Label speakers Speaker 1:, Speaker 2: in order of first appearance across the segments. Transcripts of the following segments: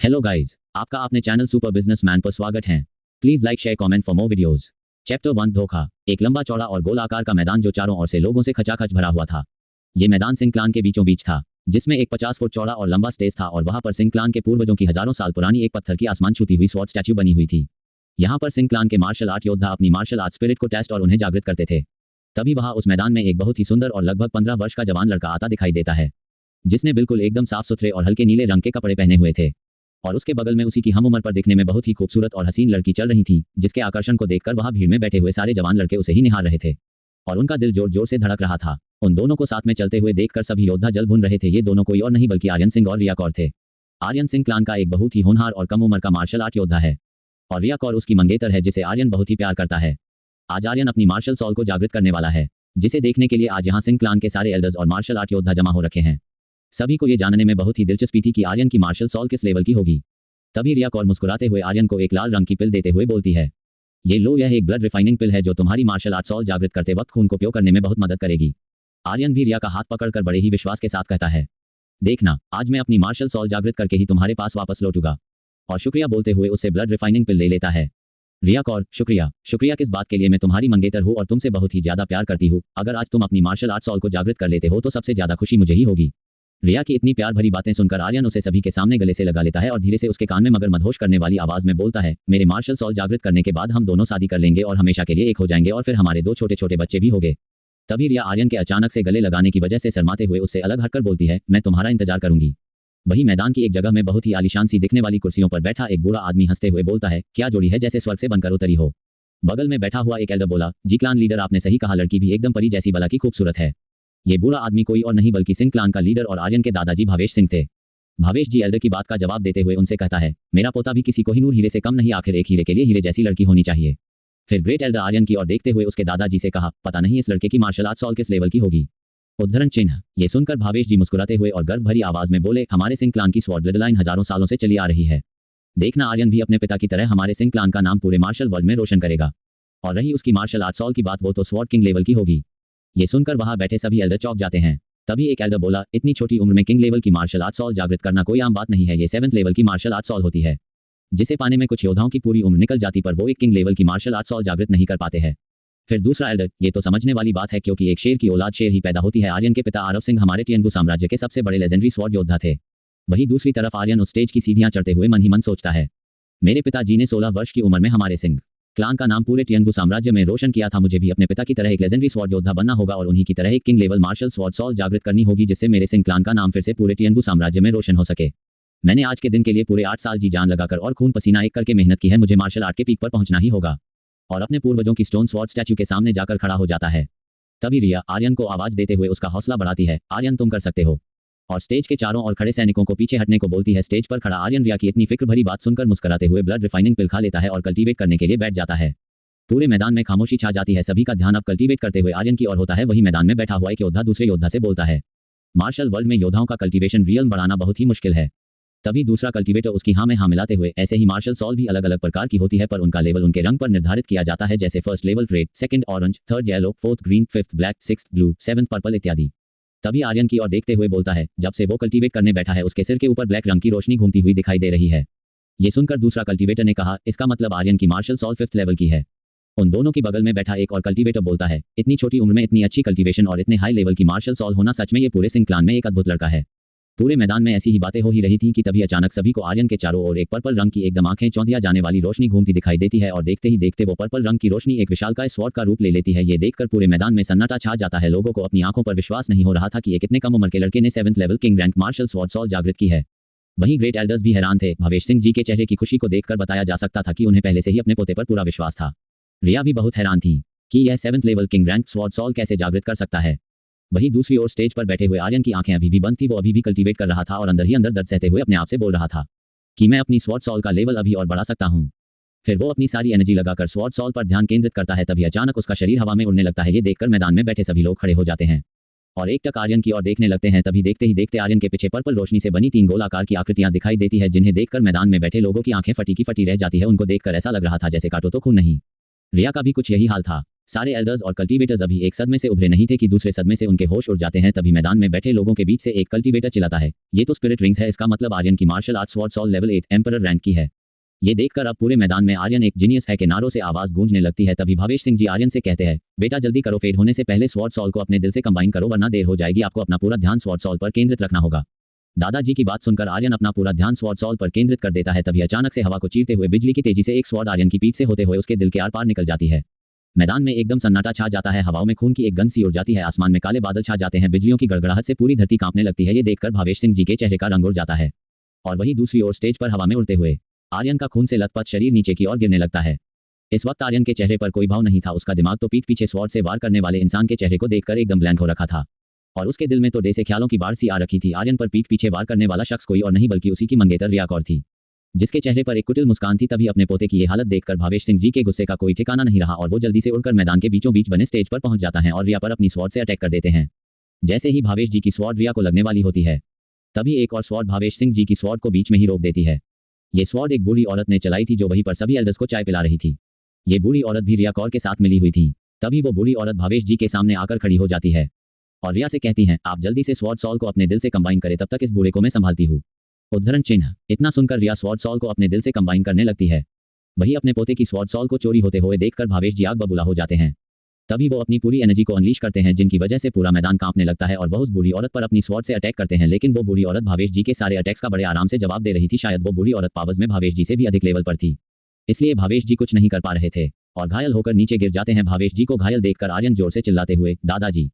Speaker 1: Hello guys, आपका अपने channel super businessman पर स्वागत है। Please like share comment for more videos. Chapter 1 धोखा। एक लंबा चौड़ा और गोल आकार का मैदान जो चारों ओर से लोगों से खचाखच भरा हुआ था। ये मैदान सिंह क्लान के बीचों बीच था, जिसमें एक 50 फुट चौड़ा और लंबा स्टेज था और वहां पर सिंह क्लान के पूर्वजों की हजारों साल पुरानी एक पत्थर की आसमान छूती हुई स्वॉर्ड स्टैच्यू बनी हुई थी। यहाँ पर सिंह क्लान के मार्शल आर्ट योद्धा अपनी मार्शल आर्ट स्पिरिट को टेस्ट और उन्हें जागृत करते थे। तभी वहां उस मैदान में एक बहुत ही सुंदर और लगभग 15 वर्ष का जवान लड़का आता दिखाई देता है, जिसने बिल्कुल एकदम साफ सुथरे और हल्के नीले रंग के कपड़े पहने हुए थे। और उसके बगल में उसी की हम उम्र पर दिखने में बहुत ही खूबसूरत और हसीन लड़की चल रही थी, जिसके आकर्षण को देखकर वहां भीड़ में बैठे हुए सारे जवान लड़के उसे ही निहार रहे थे और उनका दिल जोर जोर से धड़क रहा था। उन दोनों को साथ में चलते हुए देखकर सभी योद्धा जल भुन रहे थे। ये दोनों कोई और नहीं बल्कि आर्यन सिंह और रिया कौर थे। आर्यन सिंह क्लान का एक बहुत ही होनहार और कम उम्र का मार्शल आर्ट योद्धा है और रिया कौर उसकी मंगेतर है, जिसे आर्यन बहुत ही प्यार करता है। आज आर्यन अपनी मार्शल सॉल को जागृत करने वाला है, जिसे देखने के लिए आज यहाँ सिंह क्लान के सारे एल्डर्स और मार्शल आर्ट योद्धा जमा हो रखे हैं। सभी को ये जानने में बहुत ही दिलचस्पी थी कि आर्यन की मार्शल सॉल किस लेवल की होगी। तभी रिया कौर मुस्कुराते हुए आर्यन को एक लाल रंग की पिल देते हुए बोलती है, ये लो, यह एक ब्लड रिफाइनिंग पिल है जो तुम्हारी मार्शल आर्ट सॉल जागृत करते वक्त खून को प्योर करने में बहुत मदद करेगी। आर्यन भी रिया का हाथ पकड़कर बड़े ही विश्वास के साथ कहता है, देखना, आज मैं अपनी मार्शल सॉल जागृत करके ही तुम्हारे पास वापस लौटूंगा। और शुक्रिया बोलते हुए उससे ब्लड रिफाइनिंग पिल ले लेता है। रिया कौर, शुक्रिया शुक्रिया किस बात के लिए, मैं तुम्हारी मंगेतर हूँ और तुमसे बहुत ही ज्यादा प्यार करती हूँ। अगर आज तुम अपनी मार्शल आर्ट सॉल को जागृत कर लेते हो तो सबसे ज्यादा खुशी मुझे ही होगी। रिया की इतनी प्यार भरी बातें सुनकर आर्यन उसे सभी के सामने गले से लगा लेता है और धीरे से उसके कान में मगर मदहोश करने वाली आवाज में बोलता है, मेरे मार्शल सॉल जागृत करने के बाद हम दोनों शादी कर लेंगे और हमेशा के लिए एक हो जाएंगे और फिर हमारे 2 छोटे छोटे बच्चे भी होंगे। तभी रिया आर्यन के अचानक से गले लगाने की वजह से शर्माते हुए उससे अलग हटकर बोलती है, मैं तुम्हारा इंतजार करूंगी। वही मैदान की एक जगह में बहुत ही आलीशान सी दिखने वाली कुर्सियों पर बैठा एक बूढ़ा आदमी हंसते हुए बोलता है, क्या जोड़ी है, जैसे स्वर्ग से बनकर उतरी हो। बगल में बैठा हुआ एक एल्डर बोला, जी क्लान लीडर, आपने सही कहा, लड़की भी एकदम परी जैसी बला की खूबसूरत है। ये बूढ़ा आदमी कोई और नहीं बल्कि सिंह क्लान का लीडर और आर्यन के दादाजी भावेश सिंह थे। भावेश जी एल्डर की बात का जवाब देते हुए उनसे कहता है, मेरा पोता भी किसी कोहिनूर हीरे से कम नहीं, आखिर एक हीरे के लिए हीरे जैसी लड़की होनी चाहिए। फिर ग्रेट एल्डर आर्यन की ओर देखते हुए उसके दादाजी से कहा, पता नहीं इस लड़के की मार्शल आर्ट सॉल किस लेवल की होगी। उद्धरण चिन्ह। ये सुनकर भावेश जी मुस्कुराते हुए और गर्व भरी आवाज में बोले, हमारे सिंह क्लान की स्वॉर्ड ब्लड लाइन हजारों सालों से चली आ रही है। देखना, आर्यन भी अपने पिता की तरह हमारे सिंह क्लान का नाम पूरे मार्शल वर्ल्ड में रोशन करेगा। और रही उसकी मार्शल आर्ट सॉल की बात, वो तो स्वॉर्ड किंग लेवल की होगी। ये सुनकर वहां बैठे सभी एल्डर चौंक जाते हैं। तभी एक एल्डर बोला, इतनी छोटी उम्र में किंग लेवल की मार्शल आर्ट सॉल जागृत करना कोई आम बात नहीं है। ये 7th लेवल की मार्शल आर्ट सॉल होती है, जिसे पाने में कुछ योद्धाओं की पूरी उम्र निकल जाती, पर वो एक किंग लेवल की मार्शल आर्ट सॉल जागृत नहीं कर पाते हैं। फिर दूसरा एल्डर, ये तो समझने वाली बात है, क्योंकि एक शेर की औलाद शेर ही पैदा होती है। आर्यन के पिता आरव सिंह हमारे टियनगु साम्राज्य के सबसे बड़े लेजेंडरी स्वॉर्ड योद्धा थे। वही दूसरी तरफ आर्यन उस स्टेज की सीढ़ियां चढ़ते हुए मन ही मन सोचता है, मेरे पिताजी ने 16 वर्ष की उम्र में हमारे सिंह क्लान का नाम पूरे टियनगु साम्राज्य में रोशन किया था। मुझे भी अपने पिता की तरह एक लेजेंडरी स्वॉर्ड योद्धा बनना होगा और उन्हीं की तरह एक king level martial sword soul जागृत करनी होगी, जिससे मेरे सिंह क्लान का नाम फिर से पूरे टियनगु साम्राज्य में रोशन हो सके। मैंने आज के दिन के लिए पूरे 8 साल जी जान लगाकर और खून पसीना एक करके मेहनत की है। मुझे मार्शल आर्ट के पीक पर पहुंचना ही होगा। और अपने पूर्वजों की स्टोन स्वॉर्ड स्टैच्यू के सामने जाकर खड़ा हो जाता है। तभी रिया आर्यन को आवाज देते हुए उसका हौसला बढ़ाती है, आर्यन तुम कर सकते हो। और स्टेज के चारों ओर खड़े सैनिकों को पीछे हटने को बोलती है। स्टेज पर खड़ा आर्यन रिया की इतनी फिक्र भरी बात सुनकर मुस्कुराते हुए ब्लड रिफाइनिंग पिल खा लेता है और कल्टीवेट करने के लिए बैठ जाता है। पूरे मैदान में खामोशी छा जाती है। सभी का ध्यान अब कल्टीवेट करते हुए आर्यन की ओर होता है। वही मैदान में बैठा हुआ एक योद्धा दूसरे योद्धा से बोलता है, मार्शल वर्ल्ड में योद्धाओं का कल्टीवेशन रियल बढ़ाना बहुत ही मुश्किल है। तभी दूसरा कल्टीवेटर उसकी हाँ में हाँ मिलाते हुए, ऐसे ही मार्शल सॉल भी अलग अलग प्रकार की होती है, पर उनका लेवल उनके रंग पर निर्धारित किया जाता है, जैसे 1st level red, 2nd orange, 3rd yellow, 4th green, 5th black, 6th blue, 7th purple इत्यादि। तभी आर्यन की ओर देखते हुए बोलता है, जब से वो कल्टीवेट करने बैठा है उसके सिर के ऊपर ब्लैक रंग की रोशनी घूमती हुई दिखाई दे रही है। ये सुनकर दूसरा कल्टीवेटर ने कहा, इसका मतलब आर्यन की मार्शल सॉल 5th लेवल की है। उन दोनों की बगल में बैठा एक और कल्टीवेटर बोलता है, इतनी छोटी उम्र में इतनी अच्छी कल्टीवेशन और इतने हाई लेवल की मार्शल सॉल होना, सच में ये पूरे सिंह क्लान में एक अद्भुत लड़का है। पूरे मैदान में ऐसी ही बातें हो ही रही थी कि तभी अचानक सभी को आर्यन के चारों ओर एक पर्पल रंग की एकदम आंखें चौंधिया जाने वाली रोशनी घूमती दिखाई देती है और देखते ही देखते वो पर्पल रंग की रोशनी एक विशालकाय स्वॉर्ड का रूप ले लेती है। ये देखकर पूरे मैदान में सन्नाटा छा जाता है। लोगों को अपनी आंखों पर विश्वास नहीं हो रहा था कि एक इतने कम उम्र के लड़के ने 7th level king rank martial sword soul जागृत की है। वहीं ग्रेट एल्डर्स भी हैरान थे। भवेश सिंह जी के चेहरे की खुशी को देखकर बताया जा सकता था कि उन्हें पहले से ही अपने पोते पर पूरा विश्वास था। रिया भी बहुत हैरान थी कि यह 7th level king rank sword soul कैसे जागृत कर सकता है। वहीं दूसरी ओर स्टेज पर बैठे हुए आर्यन की आंखें अभी भी बंद थी। वो अभी भी कल्टीवेट कर रहा था और अंदर ही अंदर दर्द सहते हुए अपने आप से बोल रहा था कि मैं अपनी स्वॉर्ड सॉल का लेवल अभी और बढ़ा सकता हूँ। फिर वो अपनी सारी एनर्जी लगाकर स्वॉर्ड सॉल पर ध्यान केंद्रित करता है। तभी अचानक उसका शरीर हवा में उड़ने लगता है। ये देखकर मैदान में बैठे सभी लोग खड़े हो जाते हैं और एक टक आर्यन की ओर देखने लगते हैं। तभी देखते ही देखते आर्यन के पीछे पर्पल रोशनी से बनी 3 गोलाकार की आकृतियां दिखाई देती है, जिन्हें देखकर मैदान में बैठे लोगों की आंखें फटी की फटी रह जाती है। उनको देखकर ऐसा लग रहा था जैसे काटो तो खून नहीं। रिया का भी कुछ यही हाल था। सारे एल्डर्स और कल्टीवेटर्स अभी एक सदमे से उभरे नहीं थे कि दूसरे सदमे से उनके होश उड़ जाते हैं। तभी मैदान में बैठे लोगों के बीच से एक कल्टीवेटर चिल्लाता है, ये तो स्पिरिट रिंग्स है। इसका मतलब आर्यन की martial art sword soul level 8 emperor rank की है। ये देखकर अब पूरे मैदान में आर्यन एक जीनियस है के नारों से आवाज गूंजने लगती है। तभी भावेश सिंह जी आर्यन से कहते हैं, बेटा जल्दी करो, फेड होने से पहले स्वॉर्ड सॉल को अपने दिल से कंबाइन करो वरना देर हो जाएगी। आपको अपना पूरा ध्यान स्वॉर्ड सॉल पर केंद्रित रखना होगा। दादाजी की बात सुनकर आर्यन अपना पूरा ध्यान स्वॉर्ड सॉल पर केंद्रित कर देता है। तभी अचानक से हवा को चीरते हुए बिजली की तेजी से एक स्वॉर्ड आर्यन की पीठ से होते हुए उसके दिल के आर पार निकल जाती है। मैदान में एकदम सन्नाटा छा जाता है। हवाओं में खून की एक गंध सी उड़ जाती है। आसमान में काले बादल छा जाते हैं। बिजलियों की गड़गड़ाहट से पूरी धरती कांपने लगती है। ये देखकर भावेश सिंह जी के चेहरे का रंग उड़ जाता है। और वही दूसरी ओर स्टेज पर हवा में उड़ते हुए आर्यन का खून से लथपथ शरीर नीचे की ओर गिरने लगता है। इस वक्त आर्यन के चेहरे पर कोई भाव नहीं था। उसका दिमाग तो पीठ पीछे स्वॉर्ड से वार करने वाले इंसान के चेहरे को देखकर एकदम ब्लैंक हो रखा था और उसके दिल में तो डे से ख्यालों की बाढ़ सी आ रखी थी। आर्यन पर पीठ पीछे वार करने वाला शख्स कोई और नहीं बल्कि उसी की मंगेतर रिया कौर थी, जिसके चेहरे पर एक कुटिल मुस्कान थी। तभी अपने पोते की ये हालत देखकर भावेश सिंह जी के गुस्से का कोई ठिकाना नहीं रहा और वो जल्दी से उड़कर मैदान के बीचों बीच बने स्टेज पर पहुंच जाता है और रिया पर अपनी स्वॉर्ड से अटैक कर देते हैं। जैसे ही भावेश जी की स्वॉर्ड रिया को लगने वाली होती है तभी एक और स्वॉर्ड भावेश सिंह जी की स्वॉर्ड को बीच में ही रोक देती है। ये स्वॉर्ड एक बूढ़ी औरत ने चलाई थी जो वहीं पर सभी एल्डर्स को चाय पिला रही थी। ये बूढ़ी औरत भी रिया कौर के साथ मिली हुई थी। तभी वो बूढ़ी औरत भावेश जी के सामने आकर खड़ी हो जाती है और रिया से कहती हैं, आप जल्दी से स्वॉर्ड सॉल को अपने दिल से कंबाइन करें, तब तक इस बूढ़े को मैं संभालती हूँ। उद्धरण चिन्ह। इतना सुनकर रिया स्वॉर्ड सॉल को अपने दिल से कंबाइन करने लगती है। वही अपने पोते की स्वॉर्ड सॉल को चोरी होते हुए देखकर भावेश जी आग बबूला हो जाते हैं। तभी वो अपनी पूरी एनर्जी को अनलीश करते हैं जिनकी वजह से पूरा मैदान कांपने लगता है और वह उस बूढ़ी औरत पर अपनी स्वॉर्ड से अटैक करते हैं। लेकिन वो बूढ़ी औरत भावेश जी के सारे अटैक्स का बड़े आराम से जवाब दे रही थी। शायद वो बूढ़ी औरत पावर्स में भावेश जी से भी अधिक लेवल पर थी, इसलिए भावेश जी कुछ नहीं कर पा रहे थे और घायल होकर नीचे गिर जाते हैं। भावेश जी को घायल देखकर आर्यन जोर से चिल्लाते हुए, दादाजी।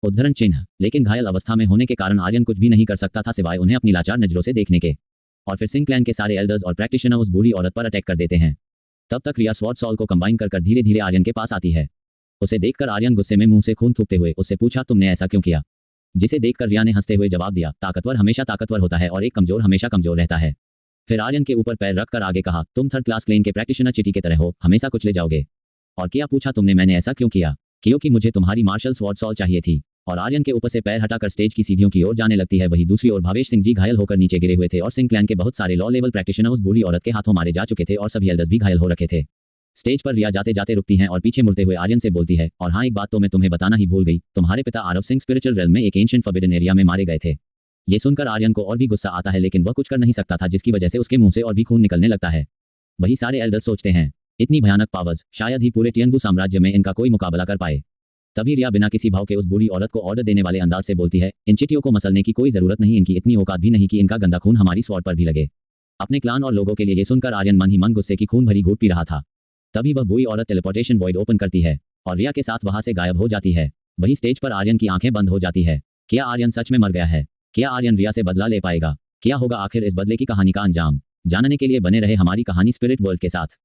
Speaker 1: उद्धरण चिन्ह। लेकिन घायल अवस्था में होने के कारण आर्यन कुछ भी नहीं कर सकता था सिवाय उन्हें अपनी लाचार नजरों से देखने के। और फिर सिंह क्लैन के सारे एल्डर्स और प्रैक्टिशनर उस बूढ़ी औरत पर अटैक कर देते हैं। तब तक रिया स्वॉर्ड सॉल को कंबाइन कर धीरे धीरे आर्यन के पास आती है। उसे देखकर आर्यन गुस्से में मुंह से खून थूकते हुए उससे पूछा, तुमने ऐसा क्यों किया? जिसे देखकर रिया ने हंसते हुए जवाब दिया, ताकतवर हमेशा ताकतवर होता है और एक कमजोर हमेशा कमजोर रहता है। फिर आर्यन के ऊपर पैर रखकर आगे कहा, तुम थर्ड क्लास क्लेन के प्रैक्टिशनर चीटी की तरह हो, हमेशा कुचले जाओगे। और क्या पूछा तुमने? मैंने ऐसा क्यों किया? क्योंकि मुझे तुम्हारी मार्शल स्वॉर्ड सॉल चाहिए थी। और आर्यन के ऊपर से पैर हटाकर स्टेज की सीढ़ियों की ओर जाने लगती है। वही दूसरी ओर भावेश सिंह जी घायल होकर नीचे गिरे हुए थे और सिंह क्लैन के बहुत सारे लॉ लेवल प्रैक्टिशनर उस बूढ़ी औरत के हाथों मारे जा चुके थे और सभी एल्डर्स भी घायल हो रखे थे। स्टेज पर रिया जाते जाते रुकती हैं और पीछे मुड़ते हुए आर्यन से बोलती है, और हाँ, एक बात तो मैं तुम्हें बताना ही भूल गई, तुम्हारे पिता आरव सिंह स्पिरिचुअल रेल्म में एक एंशिएंट फॉरबिडन एरिया में मारे गए थे। ये सुनकर आर्यन को और भी गुस्सा आता है लेकिन वह कुछ कर नहीं सकता था, जिसकी वजह से उसके मुंह से और भी खून निकलने लगता है। वही सारे एल्डर्स सोचते हैं, इतनी भयानक पावर्स शायद ही पूरे टियंगू साम्राज्य में इनका कोई मुकाबला कर पाए। तभी रिया बिना किसी भाव के उस बूढ़ी औरत को ऑर्डर देने वाले अंदाज से बोलती है, इन चिटियों को मसलने की कोई जरूरत नहीं, इनकी इतनी औकात भी नहीं कि इनका गंदा खून हमारी स्वॉर्ड पर भी लगे। अपने क्लान और लोगों के लिए ये सुनकर आर्यन मन ही मन गुस्से की खून भरी घूंट पी रहा था। तभी वह बूढ़ी औरत टेलीपोर्टेशन वॉइड ओपन करती है और रिया के साथ वहां से गायब हो जाती है। वही स्टेज पर आर्यन की आंखें बंद हो जाती है। क्या आर्यन सच में मर गया है? क्या आर्यन रिया से बदला ले पाएगा? क्या होगा आखिर इस बदले की कहानी का अंजाम? जानने के लिए बने रहे हमारी कहानी स्पिरिट वर्ल्ड के साथ।